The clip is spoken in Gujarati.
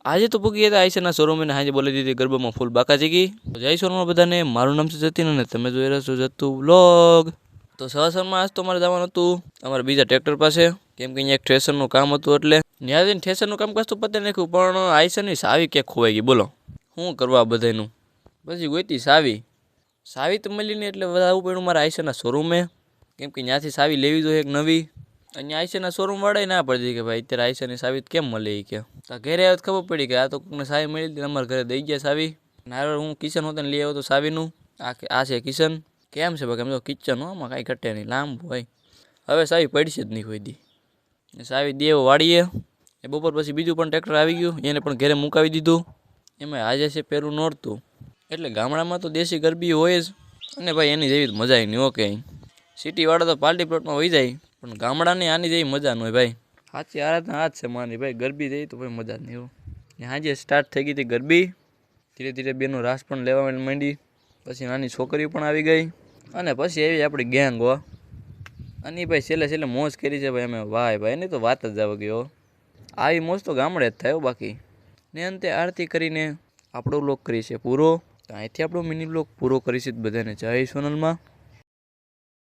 આજે તો પૂગી હતા આઈસરના શોરૂમ ને આજે બોલી દીધી ગરબામાં ફૂલ બાકાજી ગઈ. જય સોનમાં બધાને, મારું નામ છે જતીન અને તમે જોઈ રહ્યા છો જતું વ્લોગ. તો સવારમાં આજ તો મારે જવાનું હતું અમારે બીજા ટ્રેક્ટર પાસે, કેમ કે અહીંયા એક થ્રેસરનું કામ હતું એટલે ત્યાં જઈને થ્રેસરનું કામ કશું પતે નાખ્યું, પણ આઈસરની સાવી ક્યાંક ખોવાઈ ગઈ. બોલો શું કરવા બધાનું. પછી ગોઈતી સાવી તો મળી નહીં એટલે આવું પડ્યું મારા આઈસરના શોરૂમે, કેમ કે ત્યાંથી સાવી લેવી જોઈએ એક નવી. અહીંયા આઈસરના શોરૂમ વાળા ના પડતી કે ભાઈ અત્યારે આઈસરની સાવી કેમ મળે એ કે. તો ઘરે આવે ખબર પડી કે આ તો કોઈને સાવી મળી હતી, અમારા ઘરે દઈ ગયા સાવી. નારે હું કિચન હોતે ને લઈ આવ્યો તો સાવીનું. આ છે કિચન. કેમ છે ભાઈ, એમ તો કિચન આમાં કાંઈ ઘટે નહીં, લાંબુ ભાઈ. હવે સાવી પડશે જ નહીં કોઈ દી. સાવી દેવો વાળીએ એ બપોર પછી બીજું પણ ટ્રેક્ટર આવી ગયું, એને પણ ઘરે મુકાવી દીધું. એમાં આજે છે પેલું નોરતું, એટલે ગામડામાં તો દેશી ગરબી હોય જ, અને ભાઈ એની જેવી મજા આવી નહીં. ઓકે, સિટીવાળા તો પાર્ટી પ્લોટમાં વહી જાય, પણ ગામડાની આની જેવી મજા ન હોય ભાઈ. સાચી આરાધના હાથ છે માની ભાઈ, ગરબી જઈ તો ભાઈ મજા જ નહીં હોય. હાજે સ્ટાર્ટ થઈ ગઈ હતી ગરબી, ધીરે ધીરે બેનો રાસ પણ લેવા માંડી, પછી નાની છોકરીઓ પણ આવી ગઈ, અને પછી એવી આપણી ગેંગ હો. અને ભાઈ છેલ્લે મોજ કરી છે ભાઈ અમે, ભાઈ એની તો વાત જ જવા ગયો. આવી મોજ તો ગામડે જ થાય બાકી. ને અંતે આરતી કરીને આપણો વ્લોગ કરી છે પૂરો. અહીંથી આપણો મિની વ્લોગ પૂરો કરીશું બધાને જય સોનલમાં.